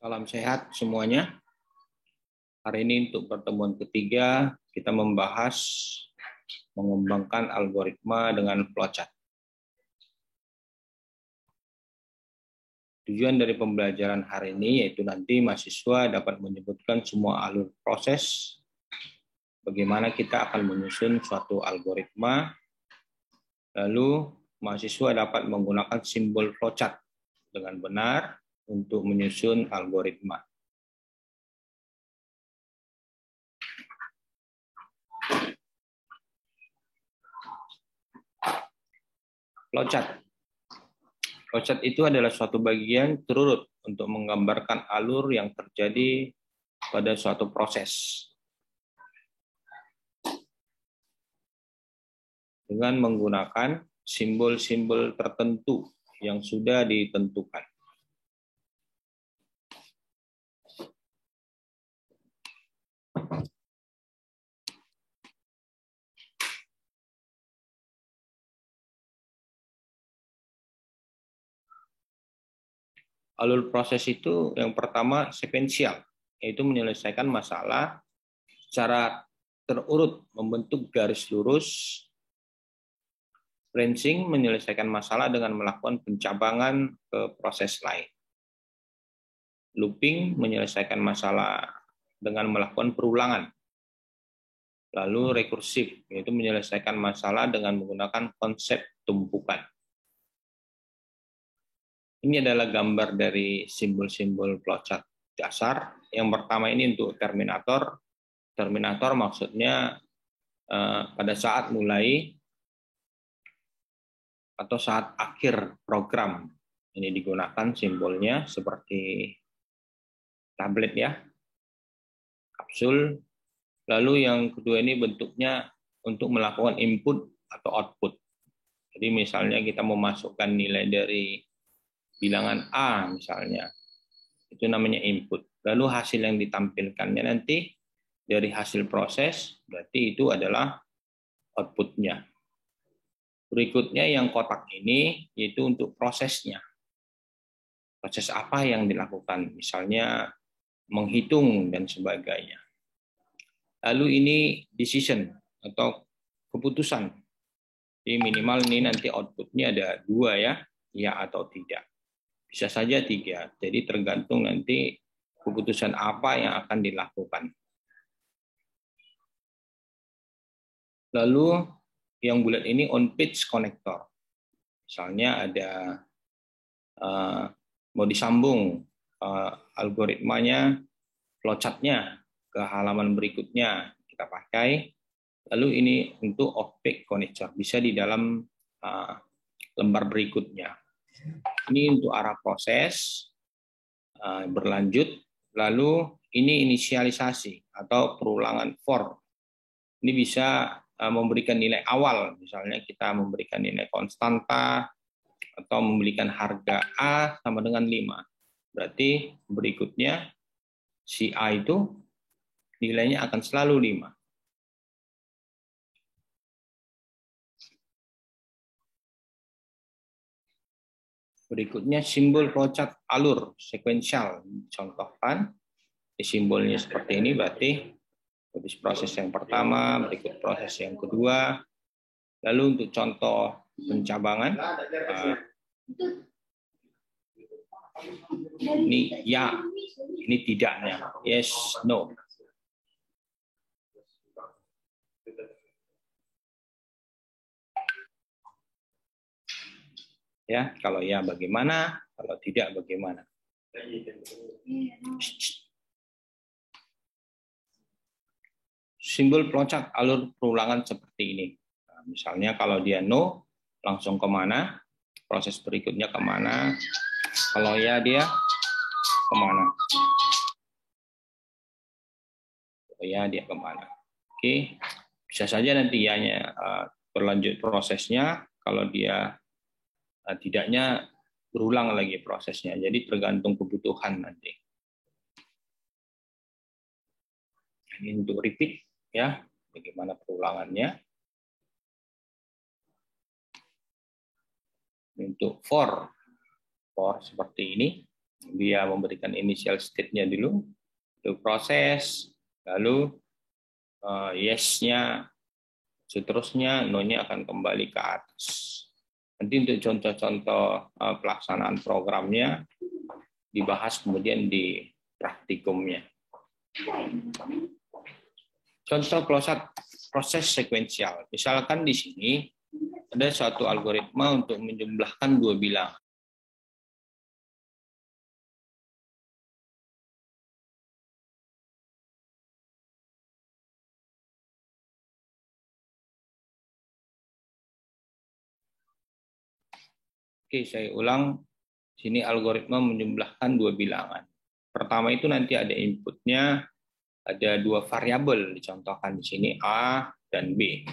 Salam sehat semuanya. Hari ini untuk pertemuan ketiga kita membahas mengembangkan algoritma dengan flowchart. Tujuan dari pembelajaran hari ini yaitu nanti mahasiswa dapat menyebutkan semua alur proses, bagaimana kita akan menyusun suatu algoritma, lalu mahasiswa dapat menggunakan simbol flowchart dengan benar untuk menyusun algoritma. Flowchart. Flowchart itu adalah suatu bagian terurut untuk menggambarkan alur yang terjadi pada suatu proses. Dengan menggunakan simbol-simbol tertentu yang sudah ditentukan. Alur proses itu yang pertama sekuensial, yaitu menyelesaikan masalah secara terurut, membentuk garis lurus. Branching menyelesaikan masalah dengan melakukan pencabangan ke proses lain. Looping menyelesaikan masalah dengan melakukan perulangan. Lalu rekursif, yaitu menyelesaikan masalah dengan menggunakan konsep tumpukan. Ini adalah gambar dari simbol-simbol flowchart dasar. Yang pertama ini untuk terminator. Terminator maksudnya pada saat mulai atau saat akhir program. Ini digunakan simbolnya seperti tablet ya, kapsul. Lalu yang kedua ini bentuknya untuk melakukan input atau output. Jadi misalnya kita memasukkan nilai dari bilangan A misalnya, itu namanya input. Lalu hasil yang ditampilkannya nanti dari hasil proses, berarti itu adalah outputnya. Berikutnya yang kotak ini, yaitu untuk prosesnya. Proses apa yang dilakukan, misalnya menghitung dan sebagainya. Lalu ini decision atau keputusan. Jadi minimal ini nanti outputnya ada 2 ya atau tidak. Bisa saja 3, jadi tergantung nanti keputusan apa yang akan dilakukan. Lalu yang bulat ini on page connector. Misalnya ada mau disambung algoritmanya, flowchart-nya ke halaman berikutnya kita pakai. Lalu ini untuk off page connector, bisa di dalam lembar berikutnya. Ini untuk arah proses berlanjut. Lalu ini inisialisasi atau perulangan for. Ini bisa memberikan nilai awal, misalnya kita memberikan nilai konstanta atau memberikan harga A sama dengan 5. Berarti berikutnya si A itu nilainya akan selalu 5. Berikutnya simbol flowchart alur sekuensial. Contohkan simbolnya seperti ini, berarti habis proses yang pertama, berikut proses yang kedua. Lalu untuk contoh pencabangan, ini ya, ini tidaknya, yes, no. Ya, kalau ya bagaimana, kalau tidak bagaimana. Simbol flowchart alur perulangan seperti ini. Nah, misalnya kalau dia no, langsung kemana, proses berikutnya kemana, kalau ya dia kemana. Kalau ya dia kemana. Oke, bisa saja nanti ya-nya berlanjut prosesnya, kalau dia tidaknya berulang lagi prosesnya. Jadi tergantung kebutuhan nanti. Ini untuk repeat ya, bagaimana perulangannya. Untuk for seperti ini. Dia memberikan initial state-nya dulu, lalu proses, lalu yes-nya, seterusnya no-nya akan kembali ke atas. Nanti untuk contoh-contoh pelaksanaan programnya dibahas kemudian di praktikumnya. Contoh proses sekuensial. Misalkan di sini ada suatu algoritma untuk menjumlahkan dua bilangan. Oke, saya ulang. Sini algoritma menjumlahkan dua bilangan. Pertama itu nanti ada inputnya, ada dua variabel dicontohkan di sini A dan B.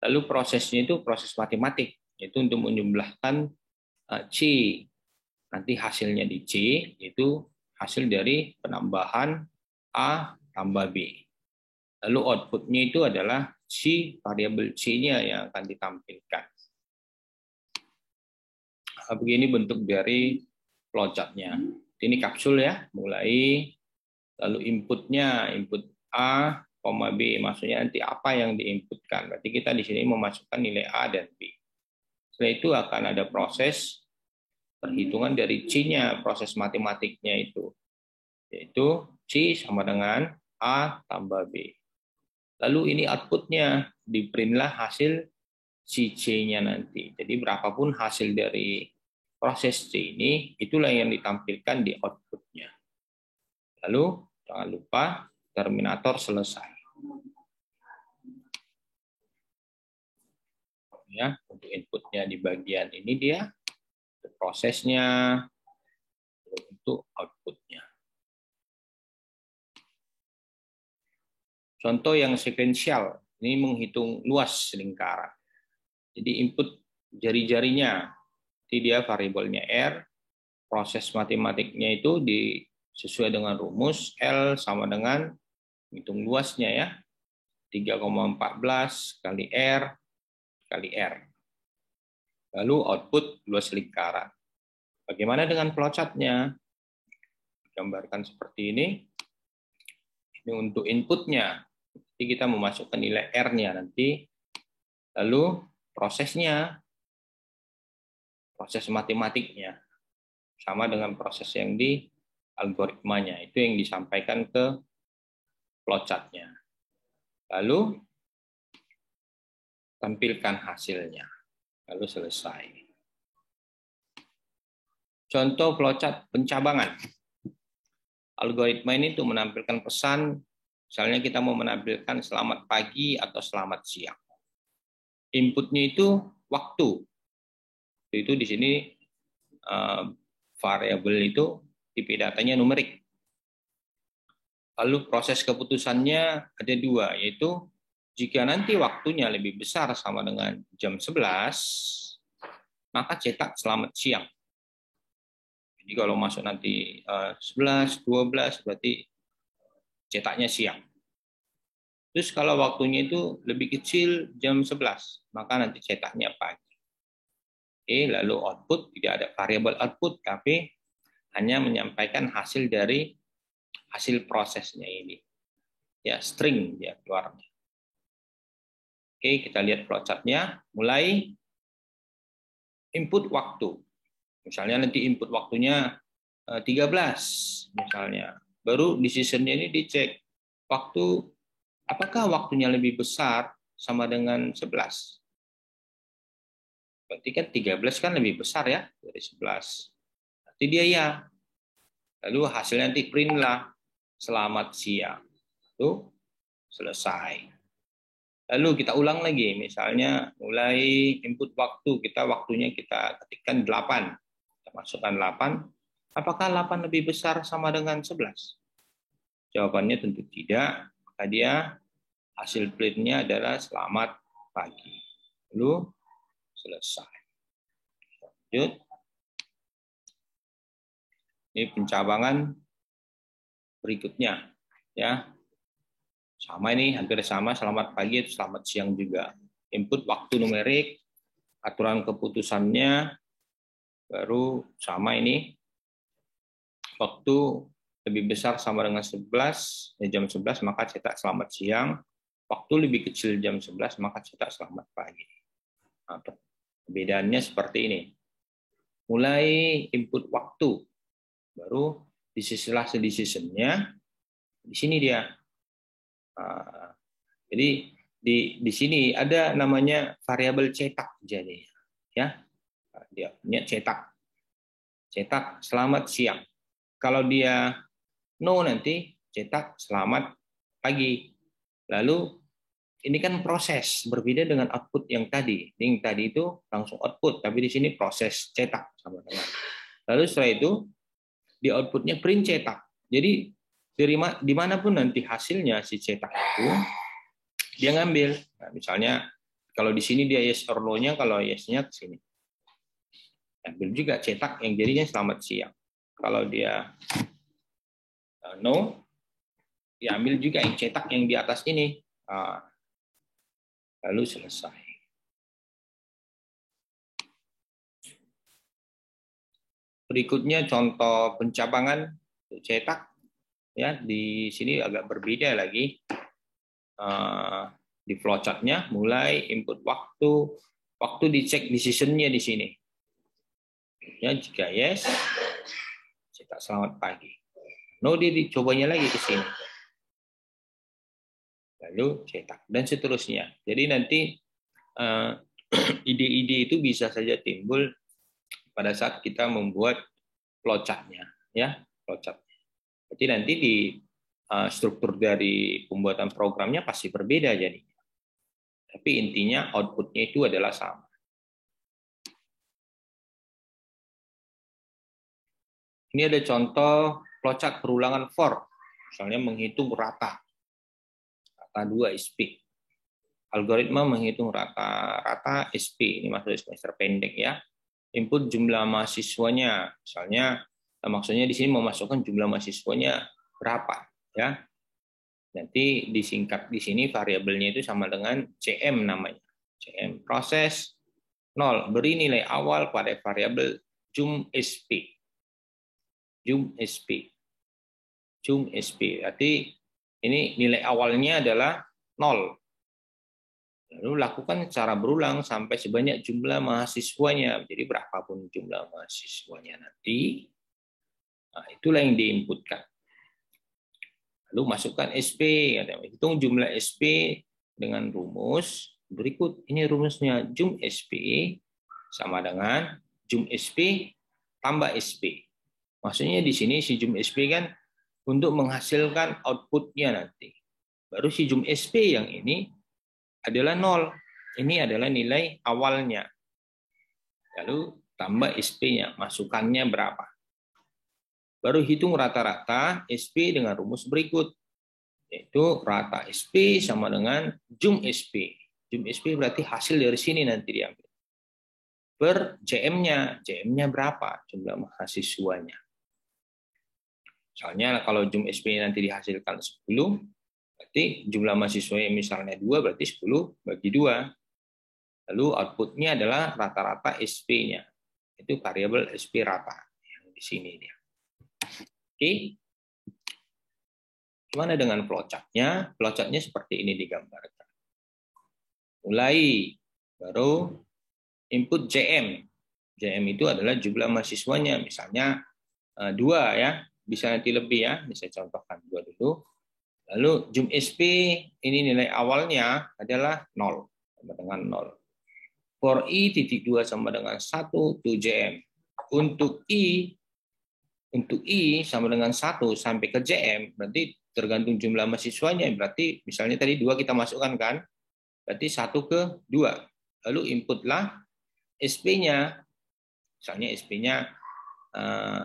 Lalu prosesnya itu proses matematik, yaitu untuk menjumlahkan C. Nanti hasilnya di C itu hasil dari penambahan A tambah B. Lalu outputnya itu adalah C, variabel C-nya yang akan ditampilkan. Begini bentuk dari flowchart-nya. Ini kapsul ya, mulai lalu inputnya, input A, B, maksudnya nanti apa yang diinputkan. Berarti kita di sini memasukkan nilai A dan B. Setelah itu akan ada proses perhitungan dari C-nya, proses matematiknya itu. Yaitu C sama dengan A tambah B. Lalu ini outputnya, di-printlah hasil si C-nya nanti. Jadi berapapun hasil dari proses C ini, itulah yang ditampilkan di outputnya. Lalu jangan lupa terminator selesai. Ya, untuk inputnya di bagian ini dia, prosesnya, untuk outputnya. Contoh yang sekuensial, ini menghitung luas lingkaran. Jadi input jari-jarinya, jadi dia variabelnya R, proses matematiknya itu sesuai dengan rumus L sama dengan hitung luasnya ya, 3,14 kali R kali R. Lalu output luas lingkaran. Bagaimana dengan flowchart-nya? Gambarkan seperti ini. Ini untuk inputnya. Jadi kita memasukkan nilai R-nya nanti. Lalu prosesnya, proses matematiknya. Sama dengan proses yang di algoritmanya. Itu yang disampaikan ke flowchart-nya. Lalu tampilkan hasilnya. Lalu selesai. Contoh flowchart pencabangan. Algoritma ini untuk menampilkan pesan, misalnya kita mau menampilkan selamat pagi atau selamat siang. Inputnya itu waktu. Itu di sini variabel itu tipe datanya numerik. Lalu proses keputusannya ada dua, yaitu jika nanti waktunya lebih besar sama dengan jam 11, maka cetak selamat siang. Jadi kalau masuk nanti 11, 12, berarti cetaknya siang. Terus kalau waktunya itu lebih kecil jam 11, maka nanti cetaknya pagi. Oke, lalu output, tidak ada variabel output, tapi hanya menyampaikan hasil dari hasil prosesnya ini. Ya, string dia keluarnya. Oke, kita lihat flowchart-nya. Mulai input waktu. Misalnya nanti input waktunya 13 misalnya. Baru decision-nya ini dicek. Apakah waktunya lebih besar sama dengan 11? Berarti kan 13 kan lebih besar ya dari 11. Berarti dia ya. Lalu hasilnya nanti print lah. Selamat siang. Itu selesai. Lalu kita ulang lagi, misalnya mulai input waktu, waktunya kita ketikkan 8. Kita masukkan 8. Apakah 8 lebih besar sama dengan 11? Jawabannya tentu tidak. Maka dia hasil printnya adalah selamat pagi. Lalu selesai. Lanjut. Ini pencabangan berikutnya, ya. Sama ini, hampir sama, selamat pagi, selamat siang juga. Input waktu numerik, aturan keputusannya, baru sama ini. Waktu lebih besar sama dengan 11, jam 11 maka cetak selamat siang. Waktu lebih kecil jam 11 maka cetak selamat pagi. Nah, perbedaannya seperti ini. Mulai input waktu, baru setelah decision-nya, di sini dia. Nah, jadi di sini ada namanya variabel cetak jadi ya. Dia punya cetak selamat siang. Kalau dia no nanti cetak selamat pagi. Lalu ini kan proses berbeda dengan output yang tadi. Yang tadi itu langsung output, tapi di sini proses cetak sama dengan. Lalu setelah itu di outputnya print cetak. Jadi dari dimanapun nanti hasilnya si cetak itu dia ngambil. Nah, misalnya kalau di sini dia yes or no-nya, kalau yes-nya ke sini. Ambil juga cetak yang jadinya selamat siang. Kalau dia no, diambil juga yang cetak yang di atas ini. Lalu selesai. Berikutnya contoh pencabangan cetak. Ya, di sini agak berbeda lagi. Di flowchart-nya mulai input waktu dicek decision-nya di sini. Ya, jika yes, cetak selamat pagi. No, dia dicobanya lagi ke sini. Lalu cetak dan seterusnya. Jadi nanti ide-ide itu bisa saja timbul pada saat kita membuat flowchart-nya, ya, flowchart. Jadi nanti di struktur dari pembuatan programnya pasti berbeda jadinya. Tapi intinya output-nya itu adalah sama. Ini ada contoh flowchart perulangan for, misalnya menghitung rata 2 SP. Algoritma menghitung rata SP, ini maksudnya semester pendek ya. Input jumlah mahasiswanya, misalnya maksudnya di sini memasukkan jumlah mahasiswanya berapa ya. Nanti disingkat di sini variabelnya itu sama dengan CM namanya. CM proses 0, beri nilai awal pada variabel jum SP. Jum SP. Berarti ini nilai awalnya adalah 0. Lalu lakukan secara berulang sampai sebanyak jumlah mahasiswanya. Jadi berapapun jumlah mahasiswanya nanti, nah itulah yang diinputkan. Lalu masukkan SP, hitung jumlah SP dengan rumus berikut. Ini rumusnya jum SP sama dengan jum SP tambah SP. Maksudnya di sini si jum SP kan untuk menghasilkan outputnya nanti. Baru si jum SP yang ini adalah 0. Ini adalah nilai awalnya. Lalu tambah SP-nya, masukannya berapa. Baru hitung rata-rata SP dengan rumus berikut. Yaitu rata SP sama dengan jum SP. Jum SP berarti hasil dari sini nanti diambil. Per JM-nya. JM-nya berapa? Jumlah mahasiswanya. Misalnya kalau jum SP nanti dihasilkan 10, berarti jumlah mahasiswanya misalnya 2, berarti 10 bagi 2. Lalu outputnya adalah rata-rata SP-nya. Itu variabel SP rata. Yang di sini dia. Oke. Gimana dengan flowchart-nya? Flowchart-nya seperti ini digambarkan. Mulai, baru input JM. JM itu adalah jumlah mahasiswanya. Misalnya 2 ya. Bisa nanti lebih ya, bisa contohkan 2 dulu. Lalu jum SP ini nilai awalnya adalah 0 sama dengan 0. For I titik 2 sama dengan 1 to JM. Untuk I sama dengan 1 sampai ke JM berarti tergantung jumlah mahasiswanya. Berarti misalnya tadi 2 kita masukkan kan? Berarti 1 ke 2. Lalu inputlah SP-nya. Misalnya SP-nya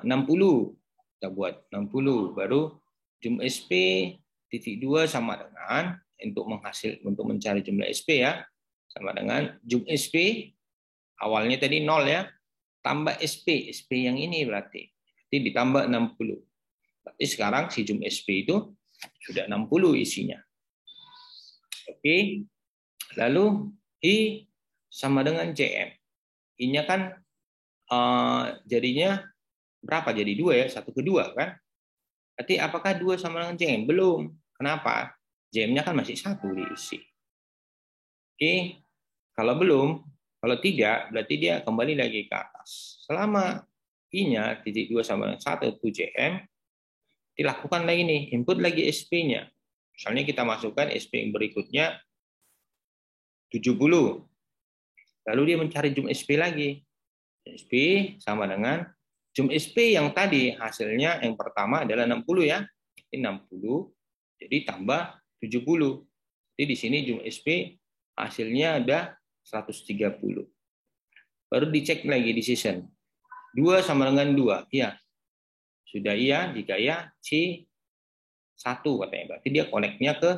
60. Kita buat 60, baru jum SP titik 2 sama dengan untuk mencari jumlah SP ya, sama dengan jum SP awalnya tadi 0 ya, tambah SP yang ini berarti ditambah 60. Berarti sekarang si jum SP itu sudah 60 isinya. Oke. Lalu I sama dengan JM. I-nya kan jadinya berapa jadi 2 ya, 1 ke 2 kan? Berarti apakah 2 sama dengan JM? Belum. Kenapa? JM-nya kan masih 1 diisi. Oke, kalau belum, kalau tidak, berarti dia kembali lagi ke atas. Selama I-nya titik 2 sama dengan 1 itu JM, dilakukan lagi nih, input lagi SP-nya. Misalnya kita masukkan SP yang berikutnya 70. Lalu dia mencari jumlah SP lagi. SP sama dengan jumlah SP yang tadi hasilnya yang pertama adalah 60 ya. Ini 60 jadi tambah 70. Jadi di sini jumlah SP hasilnya ada 130. Baru dicek lagi di season. 2 sama dengan 2. Iya. Sudah iya, jika ya C1 katanya. Berarti dia connect-nya ke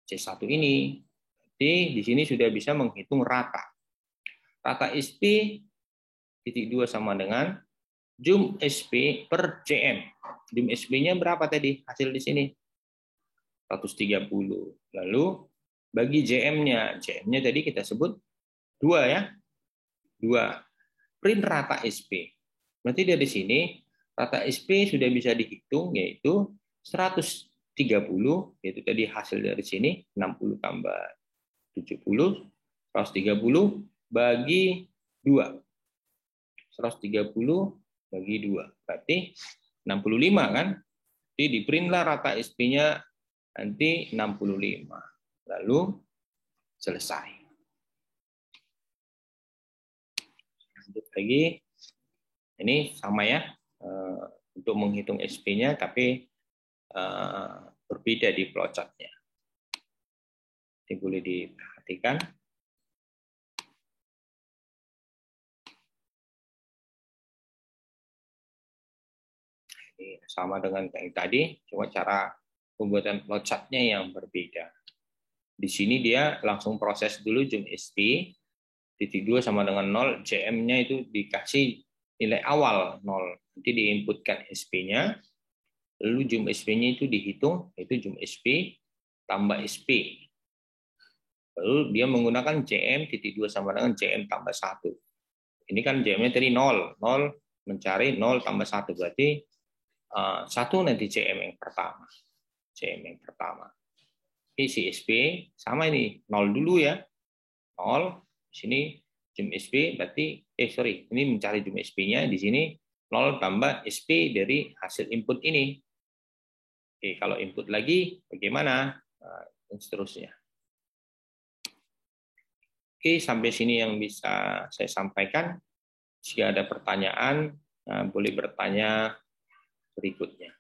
C1 ini. Jadi di sini sudah bisa menghitung rata. Rata SP titik 2 sama dengan jum SP per JM. Jum SP-nya berapa tadi? Hasil di sini 130. Lalu bagi JM-nya. JM-nya tadi kita sebut 2 ya. 2. Print rata SP. Berarti dari sini rata SP sudah bisa dihitung yaitu 130, yaitu tadi hasil dari sini 60 tambah 70, 130 bagi 2. 130 bagi 2. Berarti 65 kan? Jadi di printlah rata SP-nya nanti 65. Lalu selesai. Lanjut lagi. Ini sama ya. Untuk menghitung SP-nya tapi berbeda di flowchart-nya. Ini boleh diperhatikan. Sama dengan yang tadi, cuma cara pembuatan flowchart-nya yang berbeda. Di sini dia langsung proses dulu jump SP, titik 2 sama dengan 0, JM-nya itu dikasih nilai awal 0. Nanti diinputkan SP-nya, lalu jump SP-nya itu dihitung, itu jump SP tambah SP. Lalu dia menggunakan JM titik 2 sama dengan JM tambah 1. Ini kan JM-nya tadi 0, 0 mencari 0 tambah 1, berarti 1 nanti JM yang pertama. JM yang pertama. Isi SP sama ini 0 dulu ya. 0 di sini jump SP berarti ini mencari jump SP-nya di sini 0 tambah SP dari hasil input ini. Oke, kalau input lagi bagaimana? Dan seterusnya. Oke, sampai sini yang bisa saya sampaikan. Jika ada pertanyaan, boleh bertanya berikutnya.